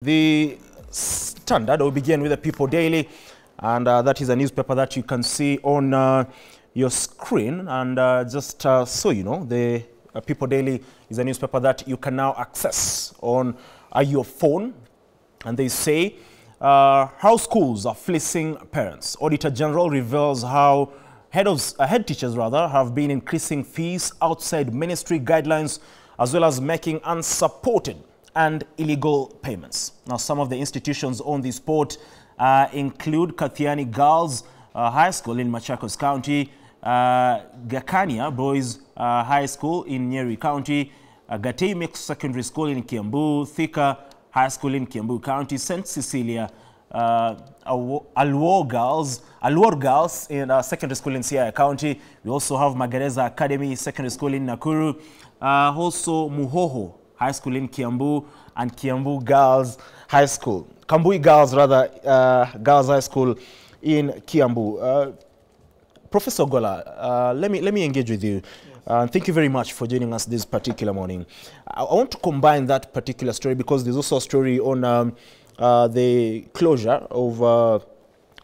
The Standard will begin with the People Daily, and that is a newspaper that you can see on your screen. And just so you know, the People Daily is a newspaper that you can now access on your phone. And they say how schools are fleecing parents. Auditor General reveals how head teachers have been increasing fees outside ministry guidelines, as well as making unsupported and illegal payments. Now, some of the institutions on this spot include Kathiani Girls High School in Machakos County, Gakania Boys High School in Nyeri County, Gatei Mixed Secondary School in Kiambu, Thika High School in Kiambu County, St. Cecilia, Alwar Girls in Secondary School in Siaya County. We also have Magereza Academy Secondary School in Nakuru, also Muhoho High School in Kiambu, and Kiambu Girls High School. Kambui Girls, Girls High School in Kiambu. Professor Gola, let me engage with you. Yes. Thank you very much for joining us this particular morning. I want to combine that particular story because there's also a story on the closure of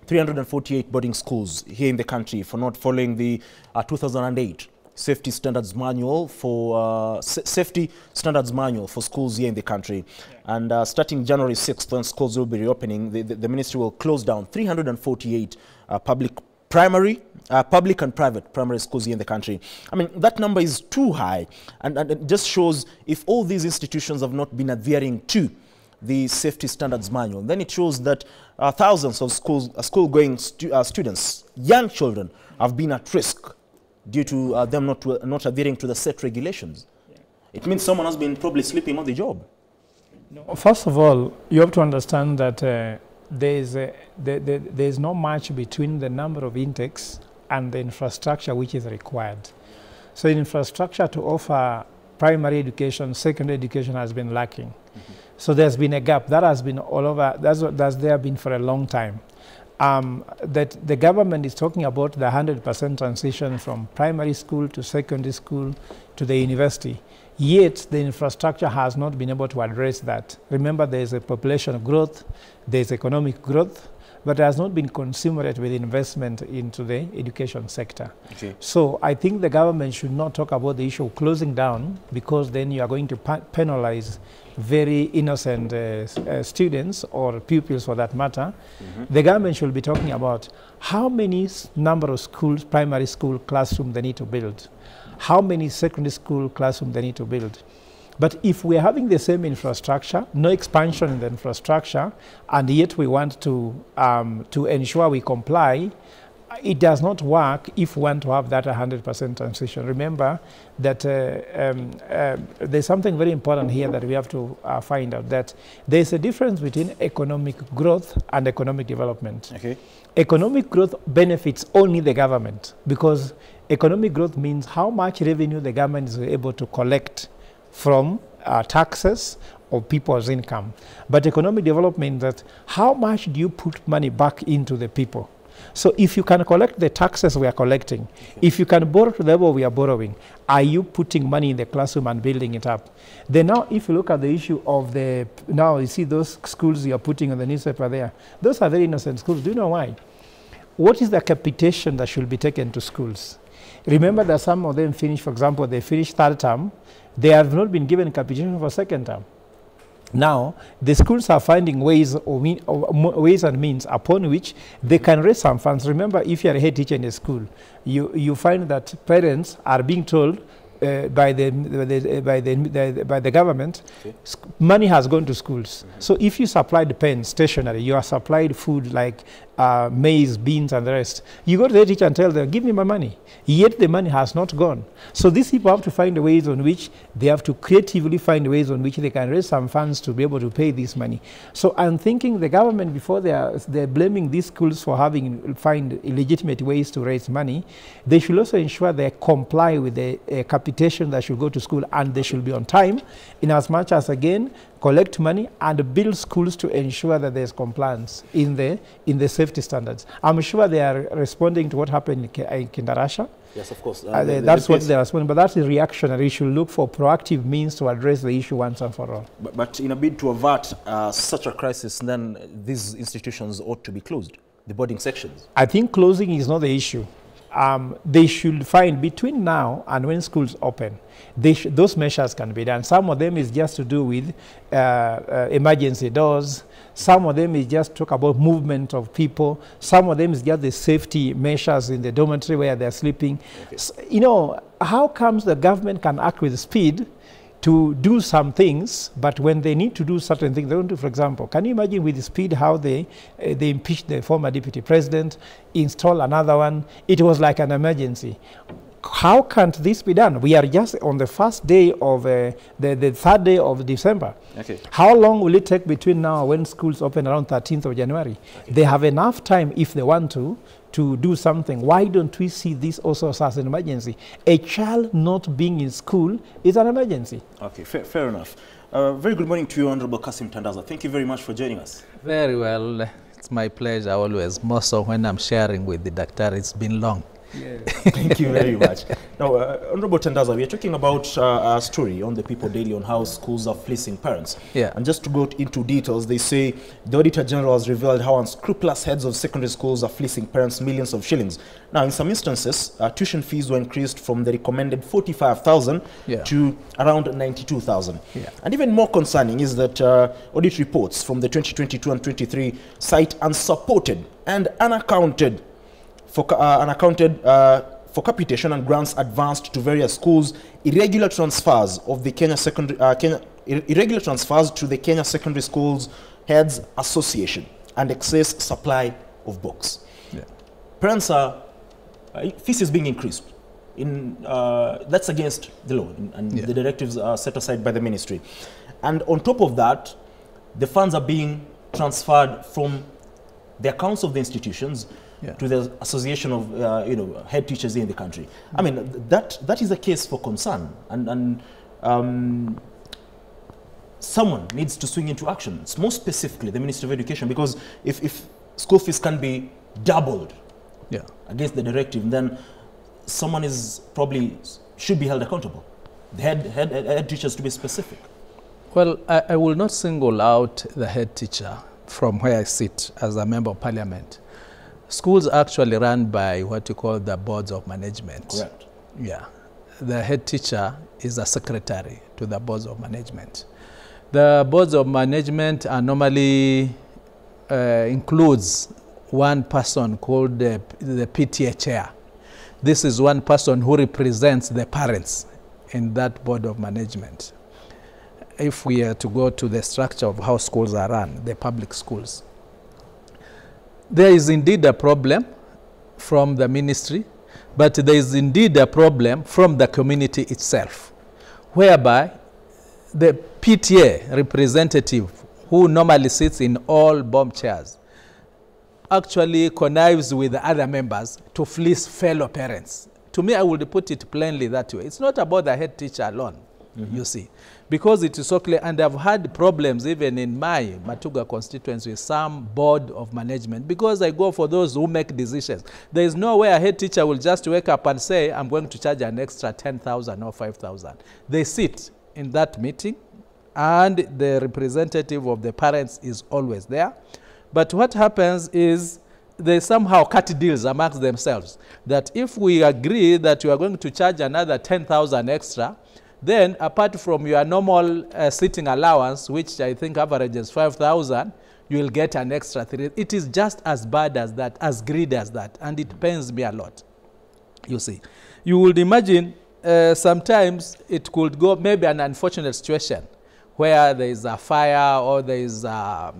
348 boarding schools here in the country for not following the 2008 Safety Standards Manual for schools here in the country. Yeah. And starting January 6th, when schools will be reopening, the ministry will close down 348 public and private primary schools here in the country. I mean, that number is too high, and it just shows if all these institutions have not been adhering to the Safety Standards Manual, then it shows that thousands of school-going students, young children, have been at risk due to them not adhering to the set regulations. Yeah. It means someone has been probably sleeping on the job. No, first of all, you have to understand that there is no match between the number of intakes and the infrastructure which is required. So the infrastructure to offer primary education, secondary education has been lacking. Mm-hmm. So there's been a gap. That has been all over, that's there been for a long time. That the government is talking about the 100% transition from primary school to secondary school to the university. Yet the infrastructure has not been able to address that. Remember, there is a population growth, there is economic growth, but it has not been commensurate with investment into the education sector. Okay. So I think the government should not talk about the issue of closing down, because then you are going to penalize very innocent students or pupils for that matter. Mm-hmm. The government should be talking about how many number of schools, primary school classrooms they need to build, how many secondary school classrooms they need to build. But if we're having the same infrastructure, no expansion in the infrastructure, and yet we want to ensure we comply, it does not work if we want to have that 100% transition. Remember that there's something very important here that we have to find out, that there's a difference between economic growth and economic development. Okay. Economic growth benefits only the government, because economic growth means how much revenue the government is able to collect from taxes or people's income. But economic development, that how much do you put money back into the people? So if you can collect the taxes we are collecting, if you can borrow to the level we are borrowing, are you putting money in the classroom and building it up? Then now, if you look at the issue of now you see those schools you are putting on the newspaper there, those are very innocent schools. Do you know why? What is the capitation that should be taken to schools? Remember that some of them finish, for example, they finish third term, they have not been given capitation for second term. Now, the schools are finding ways and means upon which they can raise some funds. Remember, if you are a head teacher in a school, you find that parents are being told by the government, okay, money has gone to schools. Mm-hmm. So if you supplied pens, stationery, you are supplied food like maize, beans, and the rest. You go to the teacher and tell them, give me my money. Yet the money has not gone. So these people have to find ways on which they have to creatively find ways on which they can raise some funds to be able to pay this money. So I'm thinking the government, before they're blaming these schools for find illegitimate ways to raise money, they should also ensure they comply with the capital capitation that should go to school, and they should be on time, in as much as, again, collect money and build schools to ensure that there's compliance in the safety standards. I'm sure they are responding to what happened in Kindarasha. Yes, of course. That's what they're responding, but that's reactionary. You should look for proactive means to address the issue once and for all. But in a bid to avert such a crisis, then these institutions ought to be closed, the boarding sections. I think closing is not the issue. They should find between now and when schools open, those measures can be done. Some of them is just to do with emergency doors. Some of them is just talk about movement of people. Some of them is just the safety measures in the dormitory where they're sleeping. Okay. So, you know, how comes the government can act with speed to do some things, but when they need to do certain things, they don't do. For example, can you imagine with the speed how they impeached the former deputy president, install another one? It was like an emergency. How can't this be done? We are just on the first day of the third day of December. Okay. How long will it take between now and when schools open around 13th of January? Okay. They have enough time if they want to do something. Why don't we see this also as an emergency? A child not being in school is an emergency. Okay, fair enough. Very good morning to you, Honorable Kasim Tandaza. Thank you very much for joining us. Very well. It's my pleasure always, more so when I'm sharing with the doctor. It's been long. Yeah. Thank you very much. Now, Honorable Tandaza, we are talking about a story on the People Daily on how schools are fleecing parents. Yeah. And just to go into details, they say the Auditor General has revealed how unscrupulous heads of secondary schools are fleecing parents millions of shillings. Now, in some instances, tuition fees were increased from the recommended 45,000 to around 92,000. Yeah. And even more concerning is that audit reports from the 2022 and 23 cite unsupported and unaccounted for capitation and grants advanced to various schools, irregular transfers of the irregular transfers to the Kenya Secondary Schools Heads Association, and excess supply of books. Yeah. Parents are fees is being increased. That's against the law, and the directives are set aside by the ministry. And on top of that, the funds are being transferred from the accounts of the institutions to the association of head teachers in the country. I mean, that is a case for concern, and someone needs to swing into action. It's more specifically the Ministry of Education, because if school fees can be doubled against the directive, then someone should be held accountable. The head teachers, to be specific. Well, I will not single out the head teacher from where I sit as a member of parliament. Schools are actually run by what you call the boards of management. Correct. Yeah. The head teacher is a secretary to the boards of management. The boards of management are normally includes one person called the PTA chair. This is one person who represents the parents in that board of management. If we are to go to the structure of how schools are run, the public schools, there is indeed a problem from the ministry, but there is indeed a problem from the community itself, whereby the PTA representative, who normally sits in all bomb chairs, actually connives with the other members to fleece fellow parents. To me, I would put it plainly that way. It's not about the head teacher alone, you see, because it is so clear, and I've had problems even in my Matuga constituency with some board of management, because I go for those who make decisions. There is no way a head teacher will just wake up and say, I'm going to charge an extra 10,000 or 5,000. They sit in that meeting, and the representative of the parents is always there. But what happens is they somehow cut deals amongst themselves, that if we agree that you are going to charge another 10,000 extra, then apart from your normal sitting allowance, which I think averages 5,000, you will get an extra 3. It is just as bad as that, as greedy as that, and it pains me a lot. You see, you would imagine sometimes it could go maybe an unfortunate situation where there is a fire or there is a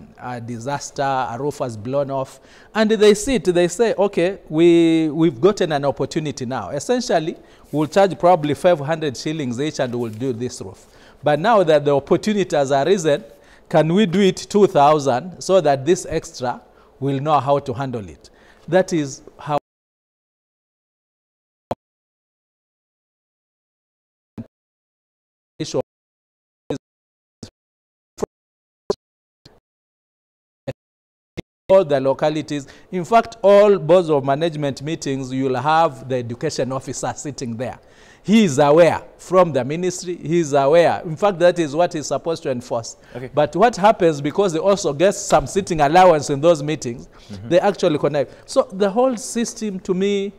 disaster, a roof has blown off, and they say, okay, we've gotten an opportunity now. Essentially, we'll charge probably 500 shillings each and we'll do this roof. But now that the opportunity has arisen, can we do it 2,000 so that this extra will know how to handle it? That is how all the localities. In fact, all boards of management meetings, you'll have the education officer sitting there. He is aware from the ministry, he is aware. In fact, that is what he's supposed to enforce. Okay. But what happens, because they also get some sitting allowance in those meetings, they actually connect. So the whole system, to me,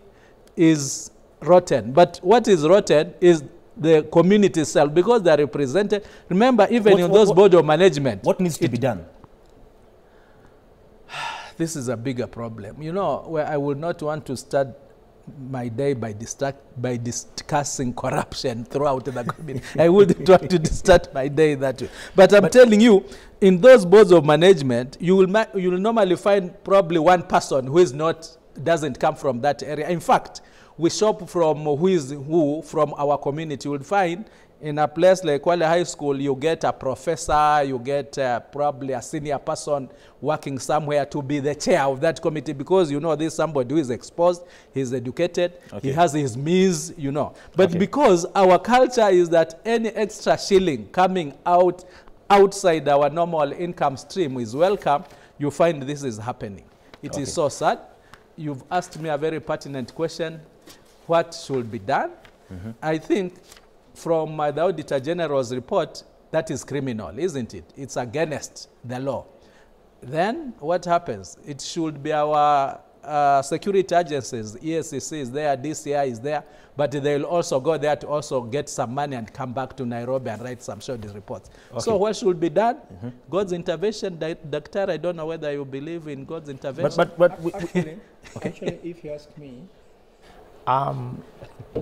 is rotten. But what is rotten is the community itself, because they are represented. Remember, even in those boards of management. What needs to be done? This is a bigger problem. You know, where I would not want to start my day by discussing corruption throughout the community. I wouldn't want to start my day that way. But I'm telling you, in those boards of management, you will normally find probably one person who doesn't come from that area. In fact, we shop from who is who from our community. You will find in a place like Kwale High School, you get a professor, you get probably a senior person working somewhere to be the chair of that committee, because you know this somebody who is exposed, he's educated, he has his means, you know. But because our culture is that any extra shilling coming outside our normal income stream is welcome, you find this is happening. It is so sad. You've asked me a very pertinent question. What should be done? I think from the Auditor General's report, that is criminal, isn't it? It's against the law. Then what happens? It should be our security agencies, ESCC is there, DCI is there, but they'll also go there to also get some money and come back to Nairobi and write some short reports. So what should be done? God's intervention. Doctor, I don't know whether you believe in God's intervention. But actually, if you ask me,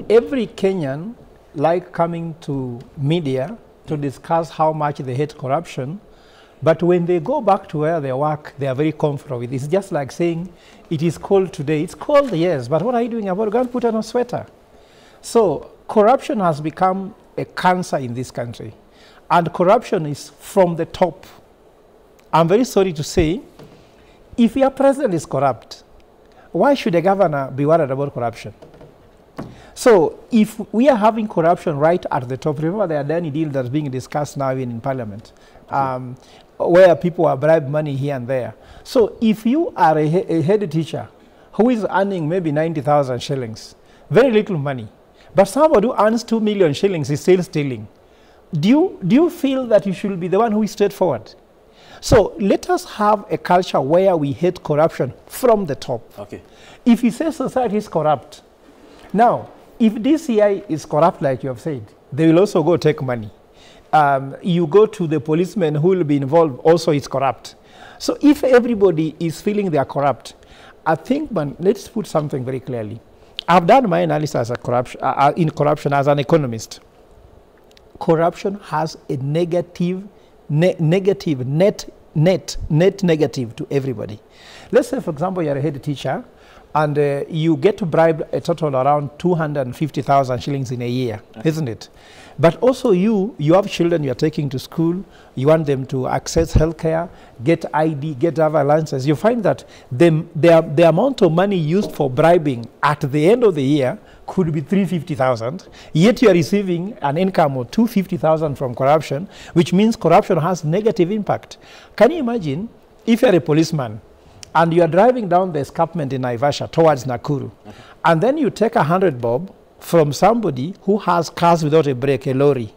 every Kenyan like coming to media to discuss how much they hate corruption, but when they go back to where they work, they are very comfortable with it. It's just like saying, it is cold today. It's cold, yes, but what are you doing about it? Go and put on a sweater. So corruption has become a cancer in this country, and corruption is from the top. I'm very sorry to say, if your president is corrupt, why should a governor be worried about corruption? So if we are having corruption right at the top, remember there are any deal that's being discussed now in Parliament, where people are bribed money here and there. So if you are a head teacher who is earning maybe 90,000 shillings, very little money, but somebody who earns 2 million shillings is still stealing, do you feel that you should be the one who is straightforward? So let us have a culture where we hate corruption from the top. If you say society is corrupt, now, if DCI is corrupt, like you have said, they will also go take money. You go to the policeman who will be involved, also is corrupt. So if everybody is feeling they are corrupt, I think, man, let's put something very clearly. I've done my analysis as in corruption as an economist. Corruption has a net negative to everybody. Let's say, for example, you're a head teacher, and you get to bribe a total around 250,000 shillings in a year, isn't it? But also you have children you are taking to school, you want them to access healthcare, get ID, get driver licenses. You find that the amount of money used for bribing at the end of the year could be 350,000, yet you are receiving an income of 250,000 from corruption, which means corruption has negative impact. Can you imagine if you are a policeman and you are driving down the escarpment in Naivasha towards Nakuru, and then you take 100 bob from somebody who has cars without a brake, a lorry,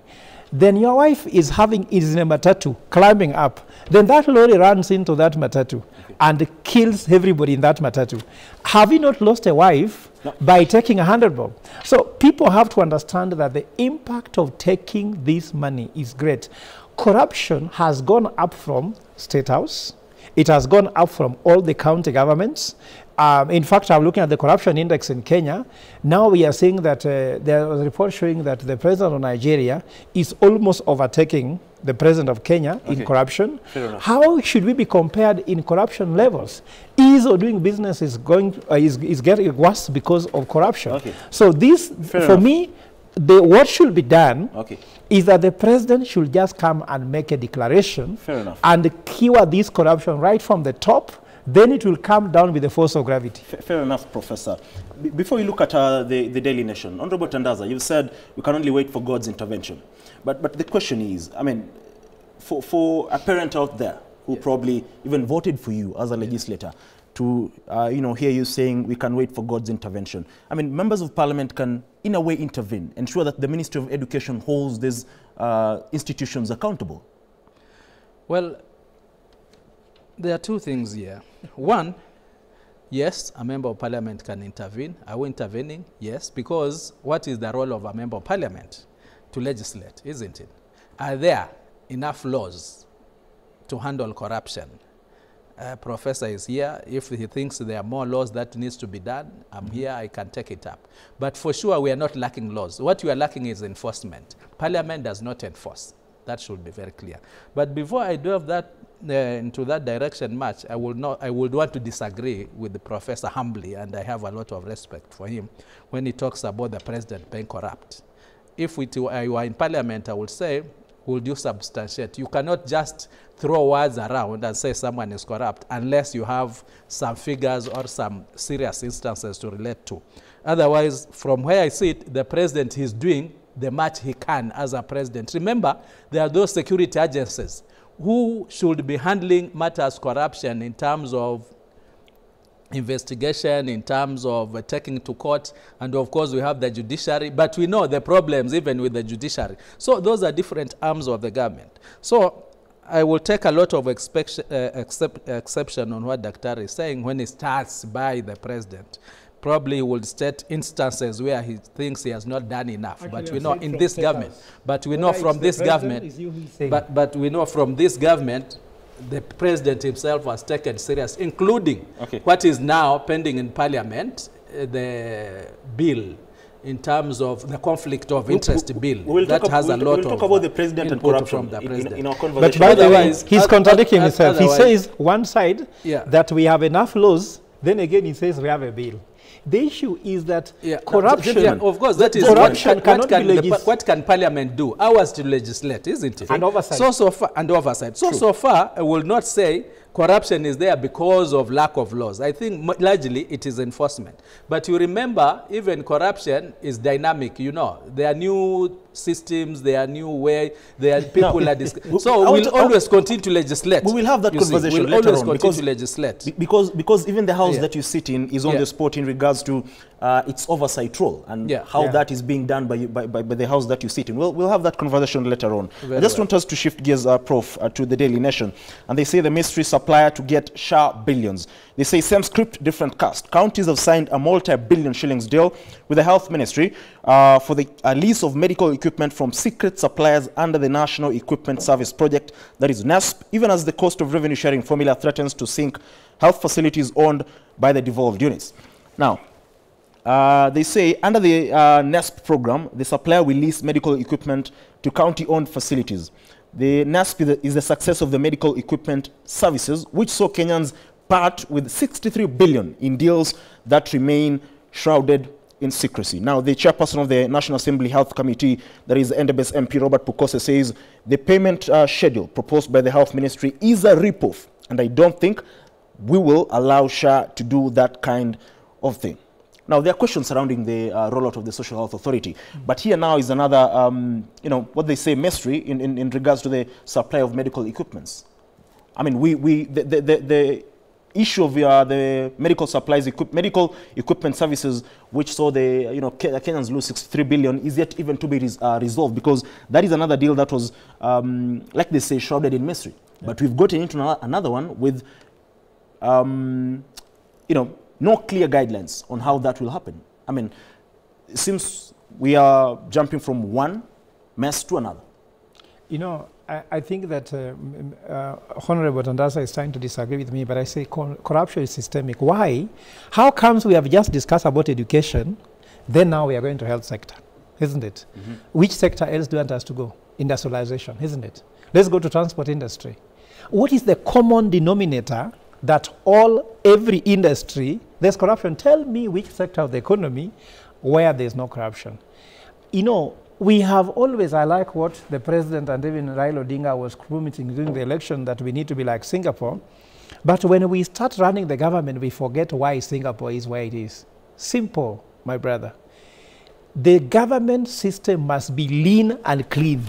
then your wife is in a matatu climbing up, then that lorry runs into that matatu and kills everybody in that matatu. Have you not lost a wife by taking 100 bob? So people have to understand that the impact of taking this money is great. Corruption has gone up from State House. It has gone up from all the county governments. In fact, I'm looking at the corruption index in Kenya. Now we are seeing that there was a report showing that the president of Nigeria is almost overtaking the president of Kenya in corruption. How should we be compared in corruption levels? Ease of doing business is getting worse because of corruption. So this, for me, what should be done is that the president should just come and make a declaration and cure this corruption right from the top. Then it will come down with the force of gravity. Fair enough, Professor. Before we look at the Daily Nation, Honorable Tandaza, you've said we can only wait for God's intervention. But the question is, I mean, for a parent out there who probably even voted for you as a legislator to, hear you saying we can wait for God's intervention. I mean, members of parliament can, in a way, intervene, ensure that the Ministry of Education holds these institutions accountable. Well, there are two things here. One, yes, a member of parliament can intervene. Are we intervening? Yes, because what is the role of a member of parliament? To legislate, isn't it? Are there enough laws to handle corruption? Professor is here. If he thinks there are more laws that needs to be done, I'm here, I can take it up. But for sure, we are not lacking laws. What we are lacking is enforcement. Parliament does not enforce. That should be very clear. But before I delve into that direction much, I would want to disagree with the professor humbly, and I have a lot of respect for him when he talks about the president being corrupt. If I were in parliament, I would say, would you substantiate? You cannot just throw words around and say someone is corrupt unless you have some figures or some serious instances to relate to. Otherwise, from where I sit, the president is doing the much he can as a president. Remember, there are those security agencies who should be handling matters corruption in terms of investigation, in terms of taking to court, and of course we have the judiciary, but we know the problems even with the judiciary. So those are different arms of the government. So I will take a lot of exception on what Dr. is saying when he starts by the president. Probably he will state instances where he thinks he has not done enough. Actually, but we know in this government, but we know from this government, but we know from this government, the president himself has taken serious, including what is now pending in parliament, the bill in terms of the conflict of interest bill. We'll talk about the president and corruption from the president. In our conversation. But by the way, he's contradicting himself. He says one side that we have enough laws, then again he says we have a bill. The issue is that corruption, of course, that is corruption what can Parliament do? Ours to legislate, isn't it? And oversight. So far, and oversight. So far, I will not say corruption is there because of lack of laws. I think largely it is enforcement. But you remember, even corruption is dynamic. You know, there are new systems, there are new way, there are people so we'll always continue to legislate. We will have that conversation later on. We'll always continue to legislate. Because even the house that you sit in is on the spot in regards to its oversight role and how that is being done by the house that you sit in. We'll have that conversation later on. I just want us to shift gears, Prof, to the Daily Nation. And they say the mystery supplier to get SHA billions. They say same script, different cast. Counties have signed a multi-billion shillings deal with the Health Ministry for the lease of medical equipment from secret suppliers under the National Equipment Service Project, that is NESP, even as the cost of revenue sharing formula threatens to sink health facilities owned by the devolved units. Now, they say under the NESP program, the supplier will lease medical equipment to county-owned facilities. The NESP is the success of the medical equipment services, which saw Kenyans part with 63 billion in deals that remain shrouded in secrecy. Now, the chairperson of the National Assembly Health Committee, that is NDBS MP Robert Pukose, says the payment schedule proposed by the Health Ministry is a rip-off, and I don't think we will allow SHA to do that kind of thing. Now, there are questions surrounding the rollout of the Social Health Authority, but here now is another, what they say mystery in regards to the supply of medical equipments. I mean, the issue of the medical supplies, medical equipment services, which saw the Kenyans lose 63 billion, is yet even to be resolved, because that is another deal that was, like they say, shrouded in mystery. Yeah. But we've gotten into another one with, no clear guidelines on how that will happen. I mean, it seems we are jumping from one mess to another. You know, I think that Honorable Tandasa is trying to disagree with me, but I say corruption is systemic. Why? How comes we have just discussed about education, then now we are going to health sector, isn't it? Mm-hmm. Which sector else do you want us to go? Industrialization, isn't it? Let's go to transport industry. What is the common denominator that every industry, there's corruption? Tell me which sector of the economy where there's no corruption. You know, we have always, I like what the president and even Raila Odinga was promising during the election, that we need to be like Singapore. But when we start running the government, we forget why Singapore is where it is. Simple, my brother. The government system must be lean and clean.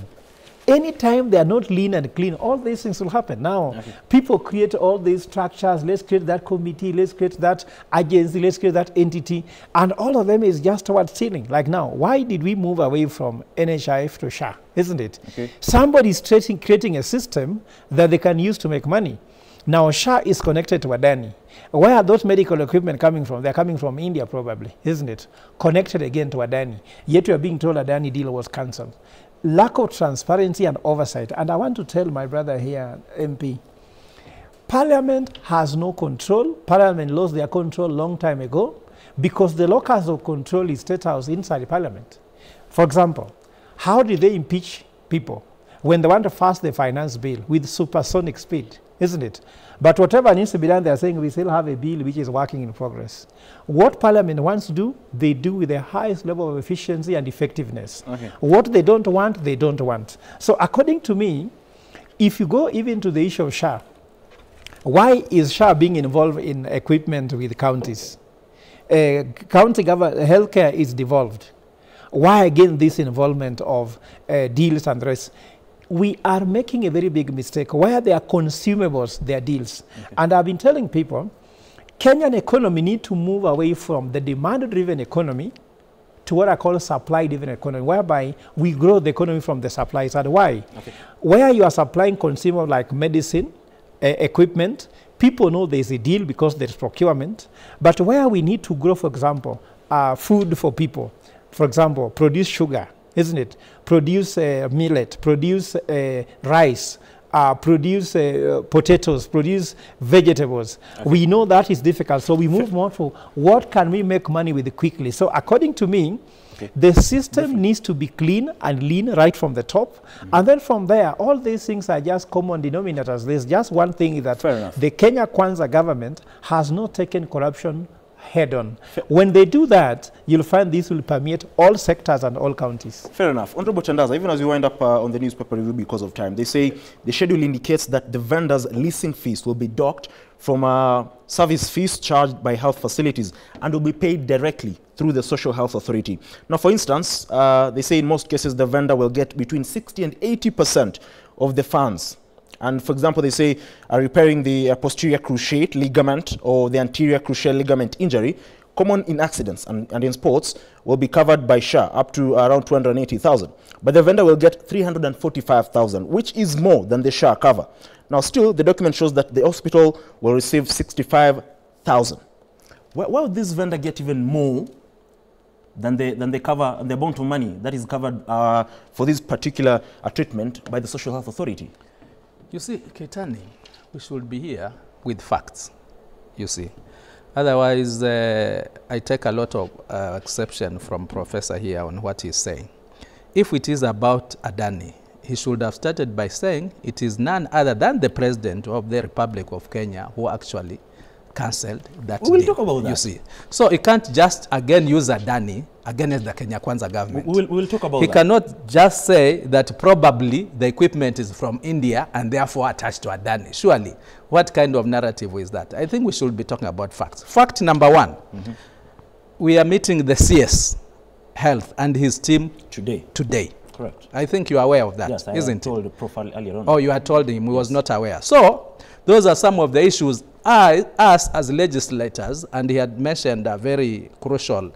Anytime they are not lean and clean, all these things will happen. Now, people create all these structures. Let's create that committee. Let's create that agency. Let's create that entity. And all of them is just towards stealing. Like now, why did we move away from NHIF to SHA? Isn't it? Somebody is creating a system that they can use to make money. Now, SHA is connected to Adani. Where are those medical equipment coming from? They're coming from India probably, isn't it? Connected again to Adani. Yet we are being told Adani deal was cancelled. Lack of transparency and oversight. And I want to tell my brother here, MP, Parliament has no control. Parliament lost their control long time ago because the locus of control is State House inside Parliament. For example, how did they impeach people when they want to pass the finance bill with supersonic speed, isn't it? But whatever needs to be done, they're saying we still have a bill which is working in progress. What Parliament wants to do, they do with the highest level of efficiency and effectiveness. What they don't want, they don't want. So according to me, if you go even to the issue of SHA, why is SHA being involved in equipment with counties? County healthcare is devolved. Why again this involvement of deals and the rest? We are making a very big mistake. Where they are consumables, they are deals. And I've been telling people, Kenyan economy need to move away from the demand-driven economy to what I call supply-driven economy, whereby we grow the economy from the supply side. Why? Where you are supplying consumables like medicine, equipment, people know there's a deal because there's procurement. But where we need to grow, for example, food for people, for example, produce sugar, isn't it? Produce millet, produce rice, produce potatoes, produce vegetables. We know that is difficult, so we move more to what can we make money with quickly. So according to me, the system needs to be clean and lean right from the top. And then from there, all these things are just common denominators. There's just one thing that the Kenya Kwanza government has not taken corruption head on. When they do that, you'll find this will permeate all sectors and all counties. Fair enough. Honorable Chandaza, even as we wind up on the newspaper review because of time, they say the schedule indicates that the vendors' leasing fees will be docked from service fees charged by health facilities and will be paid directly through the Social Health Authority. Now, for instance, they say in most cases the vendor will get between 60 and 80% of the funds. And for example, they say repairing the posterior cruciate ligament or the anterior cruciate ligament injury, common in accidents and in sports, will be covered by SHA up to around 280,000. But the vendor will get 345,000, which is more than the SHA cover. Now, still, the document shows that the hospital will receive 65,000. Why would this vendor get even more than they cover the amount of money that is covered for this particular treatment by the Social Health Authority? You see, Keitani, we should be here with facts, you see. Otherwise, I take a lot of exception from Professor here on what he's saying. If it is about Adani, he should have started by saying it is none other than the President of the Republic of Kenya who actually cancelled that deal. We will talk about that. You see. So he can't just again use Adani against the Kenya Kwanza government. We will talk about that. He cannot just say that probably the equipment is from India and therefore attached to Adani. Surely, what kind of narrative is that? I think we should be talking about facts. Fact number one, we are meeting the CS Health and his team today. Correct. I think you are aware of that, yes, isn't told the profile earlier on. Oh, you had told him, he was not aware. So, those are some of the issues us as legislators, and he had mentioned a very crucial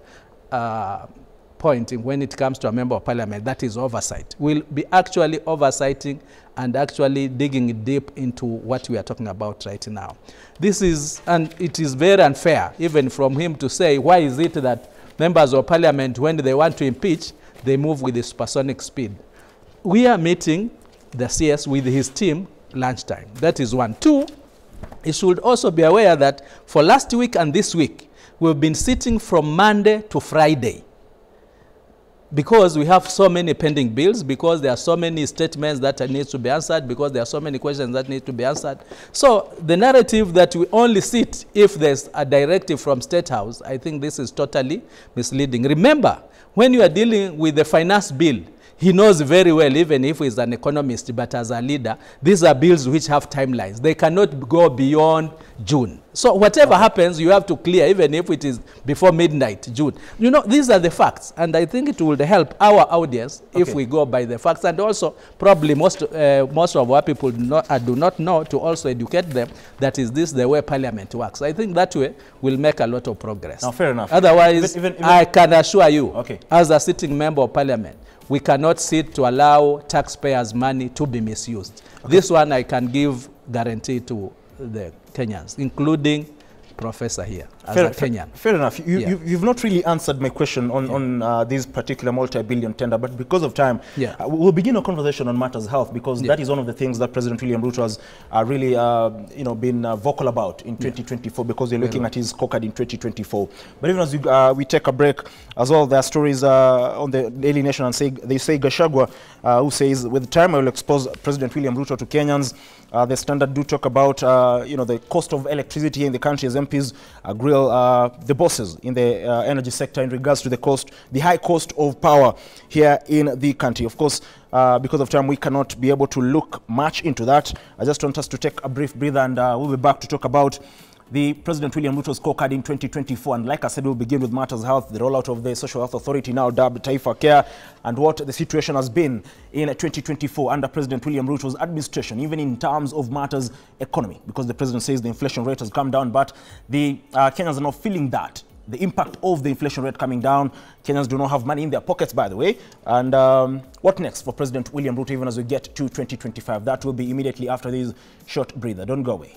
point when it comes to a member of parliament, that is oversight. We'll be actually oversighting and actually digging deep into what we are talking about right now. This is, and it is very unfair, even from him to say, why is it that members of parliament, when they want to impeach, they move with the supersonic speed? We are meeting the CS with his team lunchtime. That is one. Two, he should also be aware that for last week and this week, we've been sitting from Monday to Friday because we have so many pending bills, because there are so many statements that need to be answered, because there are so many questions that need to be answered. So the narrative that we only sit if there's a directive from State House, I think this is totally misleading. Remember, when you are dealing with the finance bill, he knows very well, even if he's an economist, but as a leader, these are bills which have timelines. They cannot go beyond June. So whatever happens, you have to clear, even if it is before midnight, June. You know, these are the facts, and I think it will help our audience if we go by the facts, and also probably most of our people do not know, to also educate them that is this the way Parliament works. I think that way will make a lot of progress. Now, fair enough. Otherwise, even I can assure you, okay, as a sitting member of Parliament, we cannot sit to allow taxpayers' money to be misused. Okay. This one I can give guarantee to the Kenyans, including Professor here, as a Kenyan. Fair enough. You've not really answered my question on this particular multi-billion tender, but because of time, we'll begin a conversation on matters health, because that is one of the things that President William Ruto has really been vocal about in 2024, because we're looking at his scorecard in 2024. But even as we take a break, as well, there are stories on the Daily Nation, and they say Gachagua, who says, with time I will expose President William Ruto to Kenyans. The Standard do talk about the cost of electricity in the country, as MPs grill the bosses in the energy sector in regards to the high cost of power here in the country. Of course, because of time, we cannot be able to look much into that. I just want us to take a brief breather, and we'll be back to talk about the President William Ruto scorecard in 2024. And like I said, we'll begin with matters health, the rollout of the Social Health Authority, now dubbed Taifa Care, and what the situation has been in 2024 under President William Ruto's administration, even in terms of matters economy, because the president says the inflation rate has come down, but the Kenyans are not feeling that. The impact of the inflation rate coming down. Kenyans do not have money in their pockets, by the way. And what next for President William Ruto, even as we get to 2025? That will be immediately after this short breather. Don't go away.